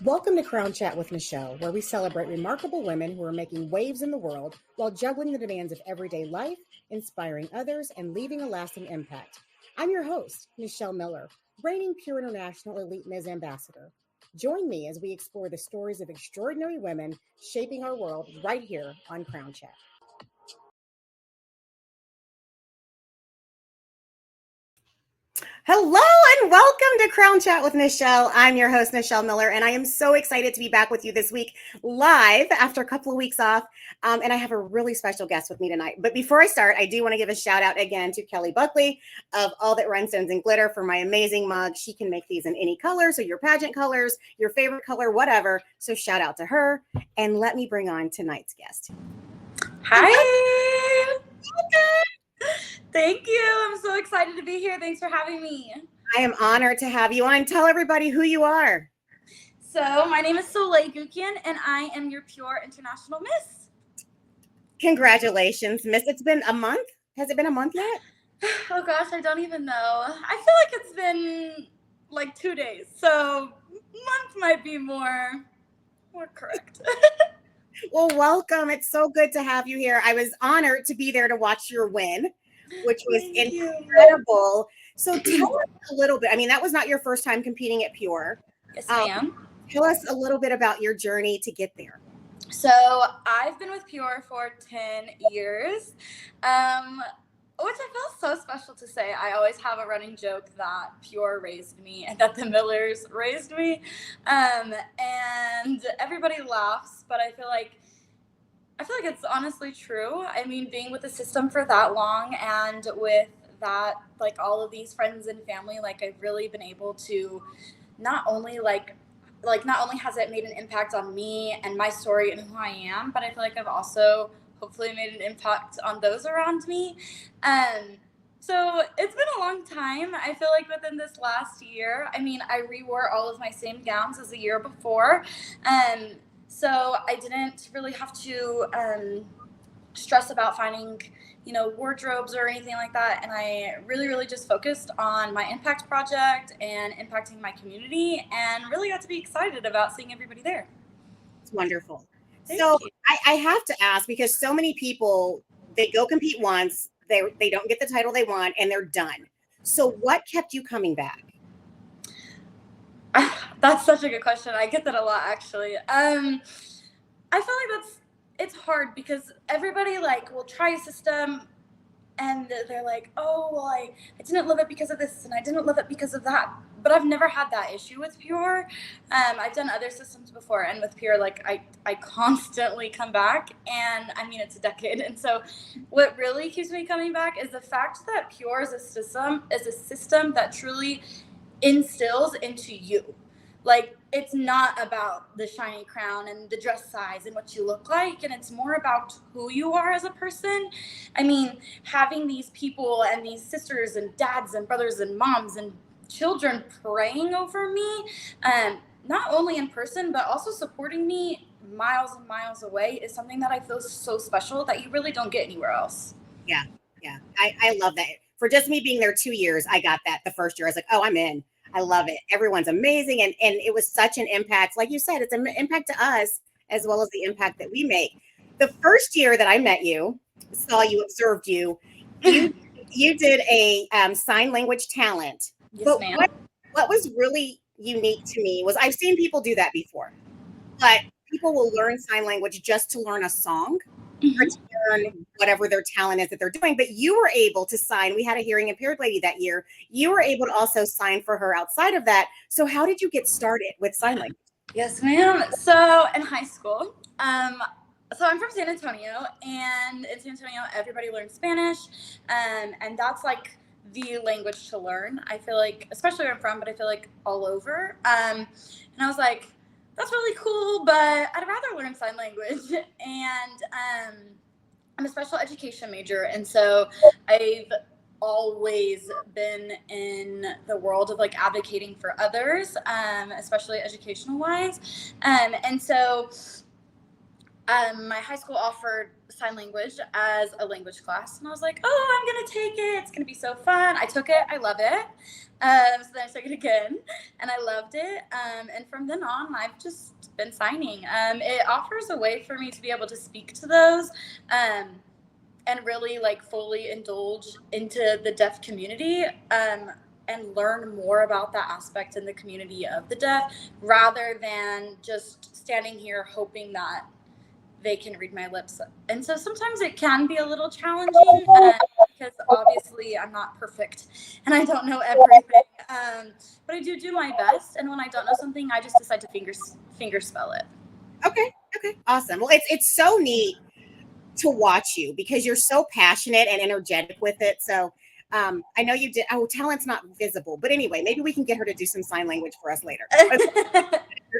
Welcome to Crown Chat with Nichelle, where we celebrate remarkable women who are making waves in the world while juggling the demands of everyday life, inspiring others, and leaving a lasting impact. I'm your host, Nichelle Miller, reigning Pure International Elite Ms. Ambassador. Join me as we explore the stories of extraordinary women shaping our world right here on Crown Chat. Hello and welcome to Crown Chat with Nichelle. I'm your host, Nichelle Miller, and I am so excited to be back with you this week live after a couple of weeks off. And I have a really special guest with me tonight. But before I start, I do want to give a shout out again to Kelly Buckley of All That Rhinestones and Glitter for my amazing mug. She can make these in any color, so your pageant colors, your favorite color, whatever. So shout out to her. And let me bring on tonight's guest. Hi. Thank you. I'm so excited to be here. Thanks for having me. I am honored to have you on. Tell everybody who you are. So my name is Soleil Guckian, and I am your Pure International Miss. Congratulations, Miss. It's been a month. Has it been a month yet? Oh gosh, I don't even know. I feel like it's been like 2 days. So month might be more correct. Well, welcome. It's so good to have you here. I was honored to be there to watch your win, which was incredible. So tell us a little bit. I mean, that was not your first time competing at Pure. Yes, ma'am. Tell us a little bit about your journey to get there. So I've been with Pure for 10 years. Which I feel so special to say. I always have a running joke that Pure raised me and that the Millers raised me. And everybody laughs, but I feel like it's honestly true. I mean, being with the system for that long and with that, like all of these friends and family, like I've really been able to not only has it made an impact on me and my story and who I am, but I feel like I've also hopefully made an impact on those around me. So it's been a long time. I feel like within this last year, I mean, I rewore all of my same gowns as the year before. So I didn't really have to stress about finding, wardrobes or anything like that. And I really, really just focused on my impact project and impacting my community and really got to be excited about seeing everybody there. It's wonderful. So I have to ask, because so many people, they go compete once, they don't get the title they want, and they're done. So what kept you coming back? That's such a good question. I get that a lot, actually. I feel like it's hard because everybody will try a system and they're like, oh, well, I didn't love it because of this and I didn't love it because of that. But I've never had that issue with Pure. I've done other systems before, and with Pure, I constantly come back, and I mean, it's a decade. And so what really keeps me coming back is the fact that Pure is a system that truly instills into you. It's not about the shiny crown and the dress size and what you look like, and it's more about who you are as a person. I mean, having these people and these sisters and dads and brothers and moms and children praying over me, not only in person, but also supporting me miles and miles away, is something that I feel so special that you really don't get anywhere else. Yeah. I love that. For just me being there 2 years, I got that the first year. I was like, oh, I'm in. I love it. Everyone's amazing. And it was such an impact. Like you said, it's an impact to us as well as the impact that we make. The first year that I met you, saw you, observed you, you did a sign language talent. Yes, but ma'am. What was really unique to me was I've seen people do that before, but people will learn sign language just to learn a song. Or to learn whatever their talent is that they're doing. But you were able to sign. We had a hearing impaired lady that year. You were able to also sign for her outside of that. So how did you get started with sign language? Yes, ma'am. So in high school, so I'm from San Antonio, and in San Antonio, everybody learns Spanish, and that's the language to learn. I feel like, especially where I'm from, but I feel like all over. And I was like, that's really cool, but I'd rather learn sign language. And I'm a special education major, and so I've always been in the world of advocating for others, especially educational wise. And so my high school offered sign language as a language class, and I was like, oh, I'm gonna take it. It's gonna be so fun. I took it. I love it. So then I took it again, and I loved it. And from then on, I've just been signing. It offers a way for me to be able to speak to those, and really like fully indulge into the deaf community. And learn more about that aspect in the community of the deaf, rather than just standing here hoping that they can read my lips. And so sometimes it can be a little challenging, because obviously I'm not perfect and I don't know everything. But I do my best. And when I don't know something, I just decide to finger spell it. Okay. Awesome. Well, it's so neat to watch you because you're so passionate and energetic with it. So I know you did. Oh, talent's not visible, but anyway, maybe we can get her to do some sign language for us later.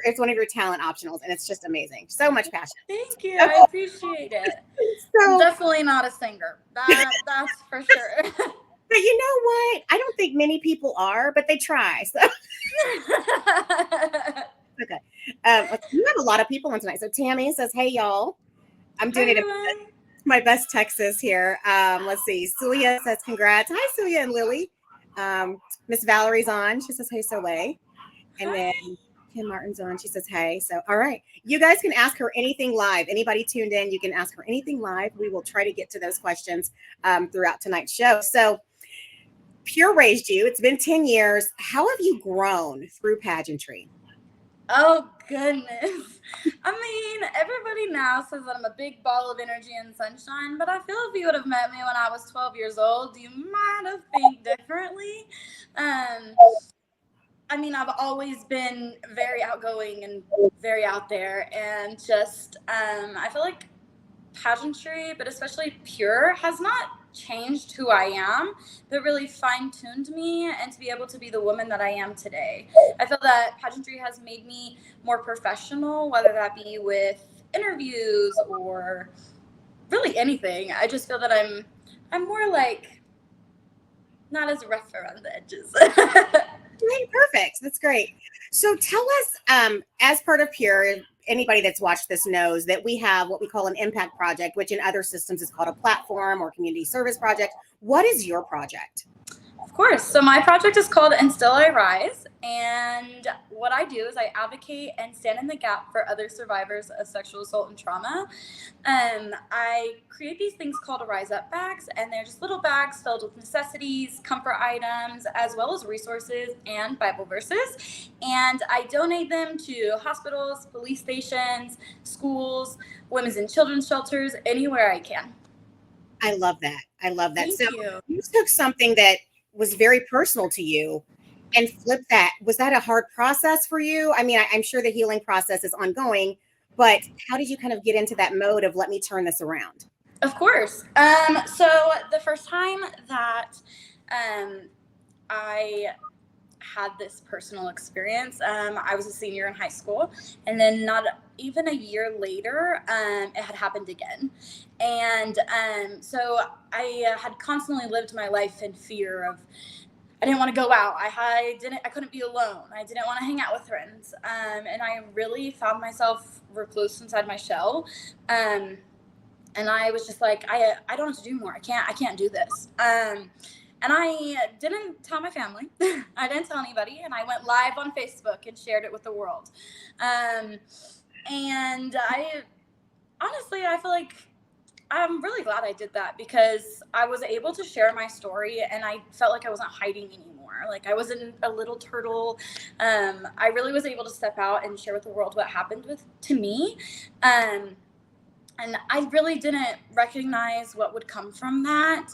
It's one of your talent optionals, and it's just amazing. So much passion. Thank you. I appreciate it. So, I'm definitely not a singer. That's for sure. But you know what? I don't think many people are, but they try. So. Okay. We have a lot of people on tonight. So Tammy says, "Hey y'all, I'm doing it in my best Texas here." Let's see. Celia says, "Congrats." Hi, Celia and Lily. Miss Valerie's on. She says, "Hey, Soleil." And then Kim Martin's on. She says, "Hey." So, all right. You guys can ask her anything live. Anybody tuned in, you can ask her anything live. We will try to get to those questions throughout tonight's show. So, Pure raised you. It's been 10 years. How have you grown through pageantry? Oh, goodness. I mean, everybody now says that I'm a big ball of energy and sunshine, but I feel if you would have met me when I was 12 years old, you might have think differently. I mean, I've always been very outgoing and very out there, and just, I feel like pageantry, but especially Pure, has not changed who I am, but really fine-tuned me and to be able to be the woman that I am today. I feel that pageantry has made me more professional, whether that be with interviews or really anything. I just feel that I'm more like not as rough around the edges. Okay, perfect. That's great. So tell us, as part of Pure, anybody that's watched this knows that we have what we call an impact project, which in other systems is called a platform or community service project. What is your project? Of course. So my project is called And Still I Rise. And what I do is I advocate and stand in the gap for other survivors of sexual assault and trauma. I create these things called Rise Up bags, and they're just little bags filled with necessities, comfort items, as well as resources and Bible verses. And I donate them to hospitals, police stations, schools, women's and children's shelters, anywhere I can. I love that. Thank so you. You took something that was very personal to you and flip that. Was that a hard process for you? I mean, I'm sure the healing process is ongoing, but how did you kind of get into that mode of let me turn this around? Of course. So the first time that I had this personal experience, I was a senior in high school, and then not even a year later, it had happened again. And so I had constantly lived my life in fear of, I didn't want to go out. I couldn't be alone. I didn't want to hang out with friends. And I really found myself recluse inside my shell. And I was just like, I don't have to do more. I can't do this. And I didn't tell my family. I didn't tell anybody. And I went live on Facebook and shared it with the world. And I honestly, I feel like I'm really glad I did that, because I was able to share my story and I felt like I wasn't hiding anymore. Like I wasn't a little turtle. I really was able to step out and share with the world what happened to me. And I really didn't recognize what would come from that.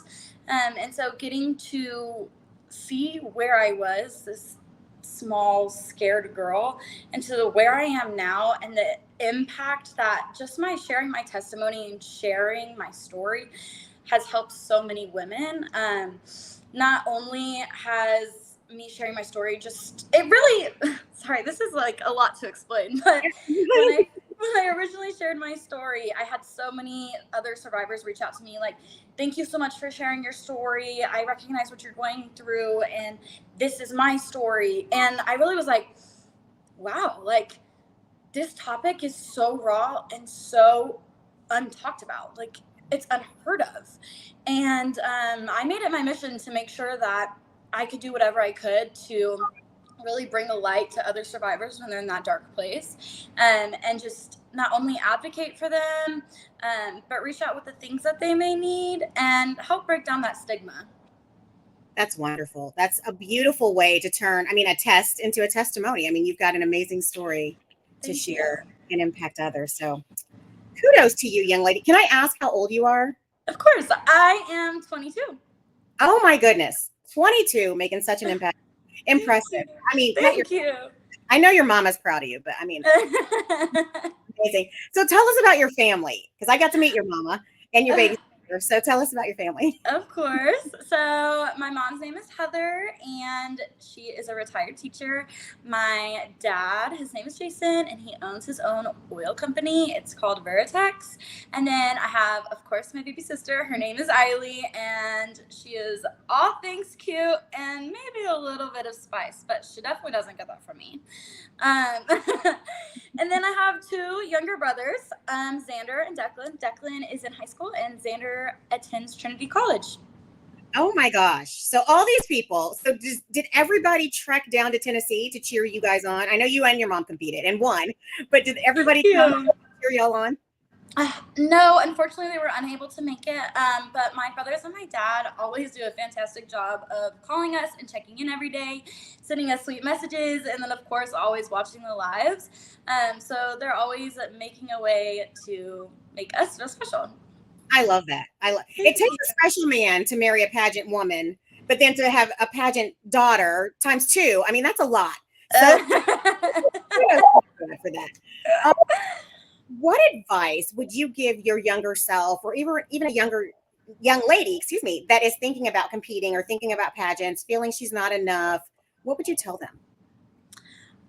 And so getting to see where I was, this small, scared girl, into where I am now, and the impact that just my sharing my testimony and sharing my story has helped so many women. Not only has me sharing my story sorry, this is like a lot to explain, but when I originally shared my story, I had so many other survivors reach out to me like, thank you so much for sharing your story. I recognize what you're going through, and this is my story. And I really was like, wow, like this topic is so raw and so untalked about. Like, it's unheard of. And I made it my mission to make sure that I could do whatever I could to really bring a light to other survivors when they're in that dark place, and just not only advocate for them, but reach out with the things that they may need and help break down that stigma. That's wonderful. That's a beautiful way to turn, a test into a testimony. You've got an amazing story to Thank you. share and impact others. So kudos to you, young lady. Can I ask how old you are? Of course, I am 22. Oh my goodness. 22, making such an impact. Impressive. Thank you. I know your mama's proud of you, but amazing. So tell us about your family, because I got to meet your mama and your baby. So tell us about your family. Of course. So my mom's name is Heather, and she is a retired teacher. My dad, his name is Jason, and he owns his own oil company. It's called Veritex. And then I have, of course, my baby sister. Her name is Eiley, and she is all things cute and maybe a little bit of spice, but she definitely doesn't get that from me. And then I have two younger brothers, Xander and Declan. Declan is in high school, and Xander attends Trinity College. Oh my gosh. So all these people. So did everybody trek down to Tennessee to cheer you guys on? I know you and your mom competed and won, but did everybody come to cheer y'all on? No, unfortunately, they were unable to make it. But my brothers and my dad always do a fantastic job of calling us and checking in every day, sending us sweet messages, and then, of course, always watching the lives. So they're always making a way to make us feel special. I love that. It takes a special man to marry a pageant woman, but then to have a pageant daughter times two. That's a lot. So for that. What advice would you give your younger self, or even a young lady, that is thinking about competing or thinking about pageants, feeling she's not enough? What would you tell them?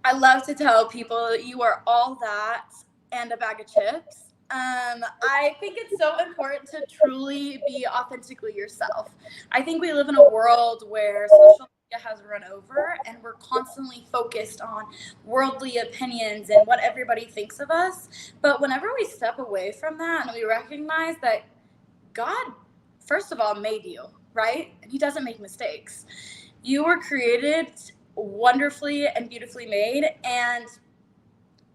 I love to tell people you are all that and a bag of chips. I think it's so important to truly be authentically yourself. I think we live in a world where social media has run over, and we're constantly focused on worldly opinions and what everybody thinks of us. But whenever we step away from that and we recognize that God, first of all, made you, right? And he doesn't make mistakes. You were created wonderfully and beautifully made. And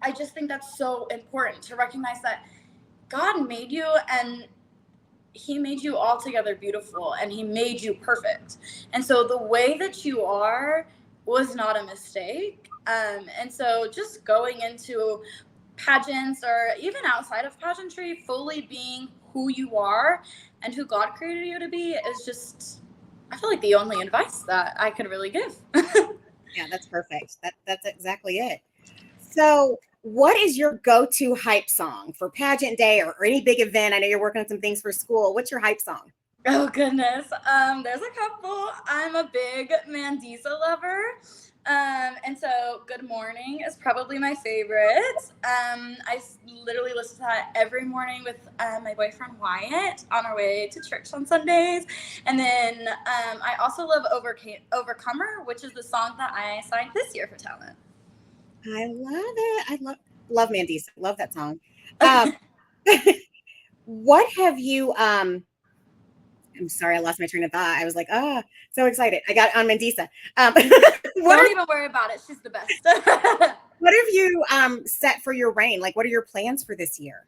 I just think that's so important to recognize that God made you, and he made you altogether beautiful, and he made you perfect. And so the way that you are was not a mistake. And so just going into pageants, or even outside of pageantry, fully being who you are and who God created you to be is just, I feel like, the only advice that I could really give. Yeah, that's perfect. That's exactly it. So what is your go-to hype song for pageant day or any big event? I know you're working on some things for school. What's your hype song? Oh, goodness. There's a couple. I'm a big Mandisa lover. And so Good Morning is probably my favorite. I literally listen to that every morning with my boyfriend Wyatt on our way to church on Sundays. And then I also love Overcomer, which is the song that I signed this year for talent. I love it. I love Mandisa. Love that song. What have you I'm sorry, I lost my train of thought. I was like, so excited. I got it on Mandisa. Don't even worry about it. She's the best. What have you set for your reign? Like, what are your plans for this year?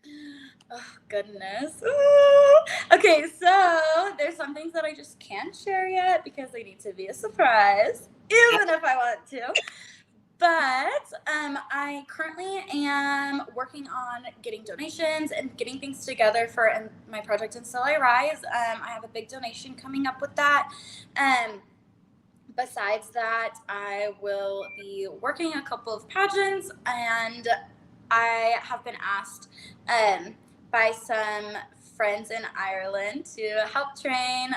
Oh, goodness. Ooh. Okay, so there's some things that I just can't share yet because they need to be a surprise, even if I want to. But I currently am working on getting donations and getting things together for my project in Soleil Rise. I have a big donation coming up with that. Besides that, I will be working a couple of pageants, and I have been asked by some friends in Ireland to help train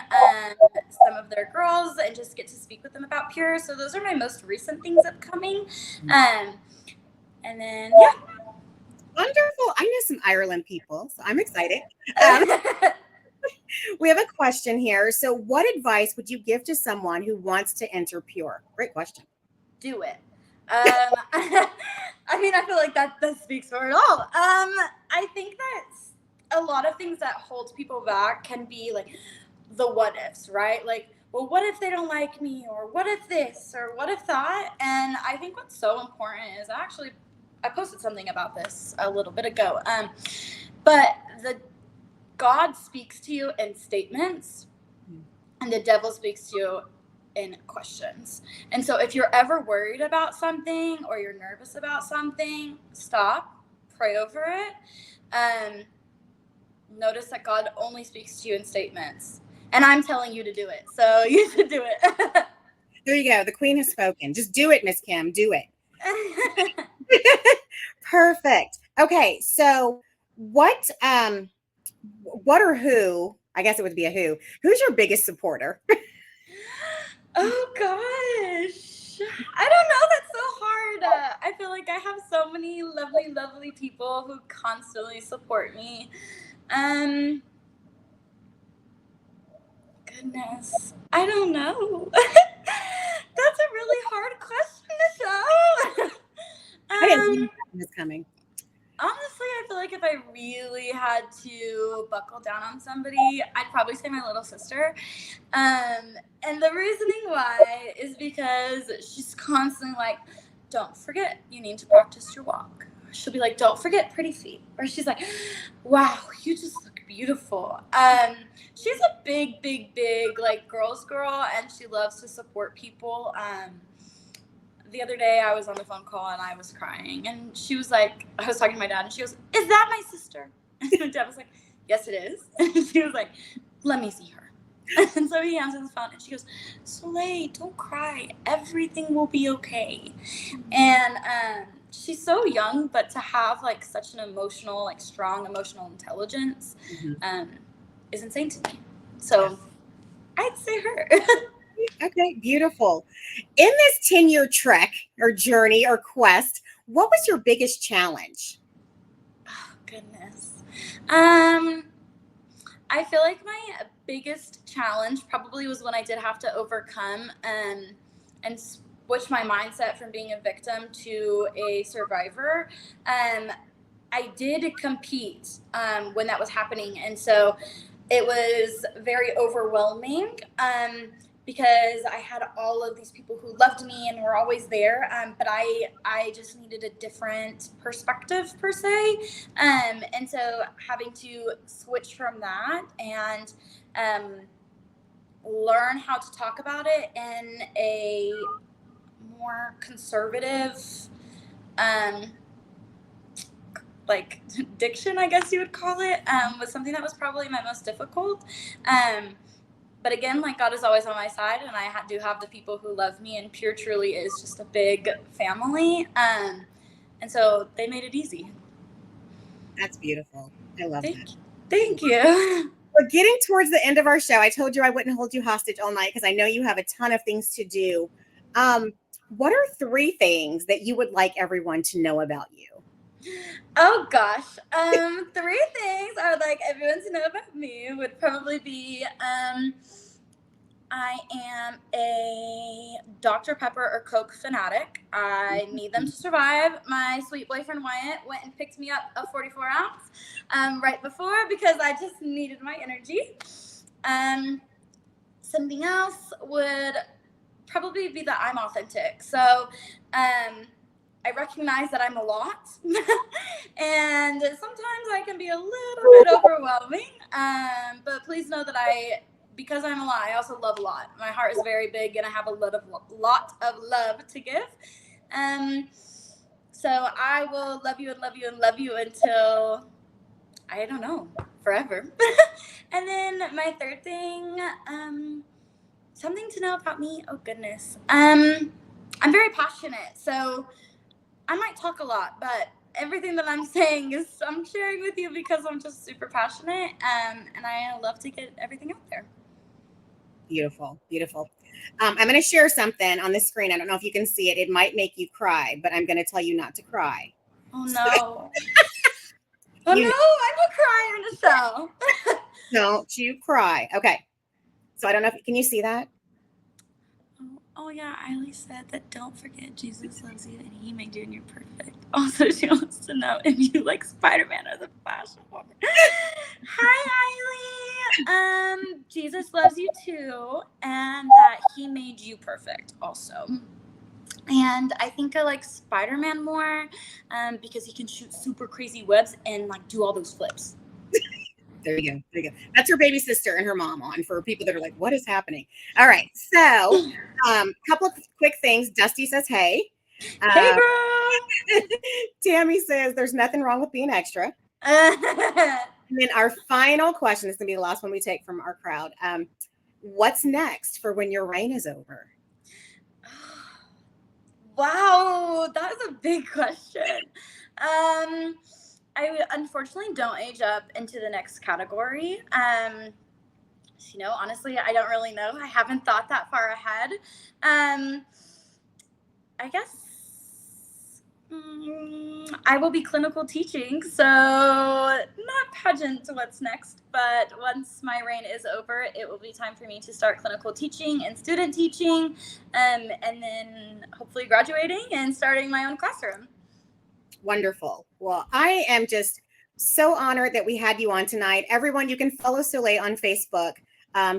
some of their girls and just get to speak with them about Pure. So those are my most recent things upcoming. And then, yeah. Wonderful. I know some Ireland people, so I'm excited. We have a question here. So what advice would you give to someone who wants to enter Pure? Great question. Do it. I mean, I feel like that speaks for it all. I think that a lot of things that hold people back can be like the what ifs, right? Like, well, what if they don't like me, or what if this, or what if that? And I think what's so important is I posted something about this a little bit ago. But the God speaks to you in statements, and the devil speaks to you in questions. And so if you're ever worried about something or you're nervous about something, stop, pray over it. Notice that God only speaks to you in statements. And I'm telling you to do it. So you should do it. There you go. The queen has spoken. Just do it, Miss Kim. Do it. Perfect. Okay. So what or who, I guess it would be a who's your biggest supporter? Oh gosh, I don't know. That's so hard. I feel like I have so many lovely, lovely people who constantly support me. Goodness, I don't know. That's a really hard question, Nichelle. I didn't know that was coming. Honestly, I feel like if I really had to buckle down on somebody, I'd probably say my little sister. And the reasoning why is because she's constantly like, don't forget, you need to practice your walk. She'll be like, don't forget pretty feet. Or she's like, wow, you just look beautiful. She's a big, big, big like girl's girl, and she loves to support people. The other day I was on the phone call and I was crying, and she was like, I was talking to my dad, and she goes, is that my sister? And my dad was like, yes, it is. And she was like, let me see her. And so he answers the phone, and she goes, Soleil, don't cry. Everything will be okay. And she's so young, but to have like such an emotional, like strong emotional intelligence is insane to me. So I'd say her. Okay, beautiful. In this 10-year trek or journey or quest, what was your biggest challenge? Oh, goodness. I feel like my biggest challenge probably was when I did have to overcome and switch my mindset from being a victim to a survivor. I did compete when that was happening, and so it was very overwhelming. Because I had all of these people who loved me and were always there, but I just needed a different perspective per se, and so having to switch from that and learn how to talk about it in a more conservative like diction, I guess you would call it, was something that was probably my most difficult. But again, like God is always on my side, and I do have the people who love me, and Pure truly is just a big family. And so they made it easy. That's beautiful. I love that. Thank you. We're getting towards the end of our show. I told you I wouldn't hold you hostage all night because I know you have a ton of things to do. What are 3 things that you would like everyone to know about you? Oh gosh. 3 things I would like everyone to know about me would probably be I am a Dr. Pepper or Coke fanatic. I need them to survive. My sweet boyfriend Wyatt went and picked me up a 44 ounce right before because I just needed my energy. Something else would probably be that I'm authentic. So I recognize that I'm a lot, and sometimes I can be a little bit overwhelming, but please know that because I'm a lot, I also love a lot. My heart is very big, and I have a lot of love to give. So I will love you and love you and love you until, I don't know, forever. And then my third thing, something to know about me. Oh goodness. I'm very passionate, so I might talk a lot, but everything that I'm saying I'm sharing with you because I'm just super passionate, and I love to get everything out there. Beautiful, beautiful. I'm going to share something on the screen. I don't know if you can see it. It might make you cry, but I'm going to tell you not to cry. Oh no. Oh no, I'm a crier, Nichelle. Don't you cry. Okay. So I don't know can you see that? Oh yeah, Eiley said that don't forget Jesus loves you and he made you and you're perfect. Also, she wants to know if you like Spider-Man or the Flash more. Hi, Eiley. Jesus loves you too, and that he made you perfect also. And I think I like Spider-Man more because he can shoot super crazy webs and like do all those flips. There you go. There you go. That's her baby sister and her mom on for people that are like, what is happening? All right. So, couple of quick things. Dusty says, hey. Hey, girl. Tammy says, there's nothing wrong with being extra. And then our final question is going to be the last one we take from our crowd. What's next for when your reign is over? Wow, that is a big question. I unfortunately don't age up into the next category. Honestly, I don't really know. I haven't thought that far ahead. I guess I will be clinical teaching, so not pageant what's next, but once my reign is over, it will be time for me to start clinical teaching and student teaching, and then hopefully graduating and starting my own classroom. Wonderful. Well, I am just so honored that we had you on tonight. Everyone, you can follow Soleil on Facebook.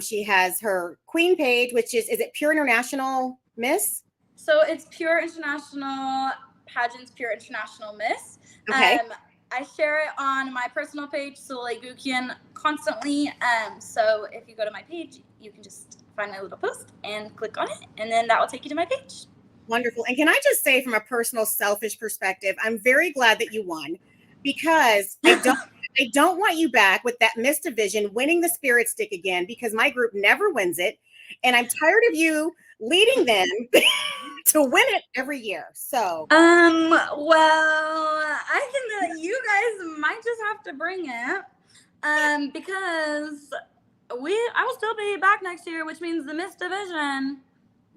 She has her Queen page, which is it Pure International Miss? So it's Pure International Pageants, Pure International Miss. Okay. I share it on my personal page, Soleil Guckian, constantly. So if you go to my page, you can just find my little post and click on it, and then that will take you to my page. Wonderful. And can I just say, from a personal, selfish perspective, I'm very glad that you won, because I don't want you back with that Miss Division winning the Spirit Stick again, because my group never wins it, and I'm tired of you leading them to win it every year. So, well, I can. You guys might just have to bring it, because I will still be back next year, which means the Miss Division.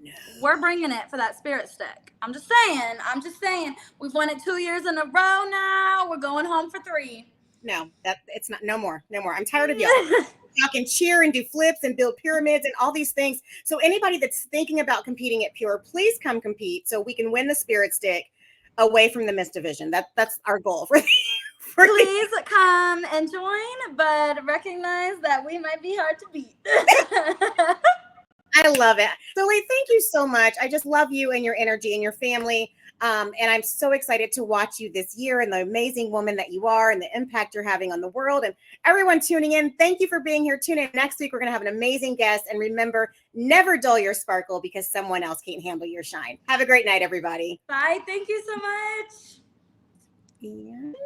No. We're bringing it for that Spirit Stick. I'm just saying. We've won it 2 years in a row now. We're going home for 3. No, it's not. No more. I'm tired of y'all. Y'all can cheer and do flips and build pyramids and all these things. So anybody that's thinking about competing at Pure, please come compete so we can win the Spirit Stick away from the Miss Division. That's our goal for Please come and join, but recognize that we might be hard to beat. I love it. Soleil, thank you so much. I just love you and your energy and your family. And I'm so excited to watch you this year and the amazing woman that you are and the impact you're having on the world. And everyone tuning in, thank you for being here. Tune in next week. We're going to have an amazing guest. And remember, never dull your sparkle because someone else can't handle your shine. Have a great night, everybody. Bye. Thank you so much. And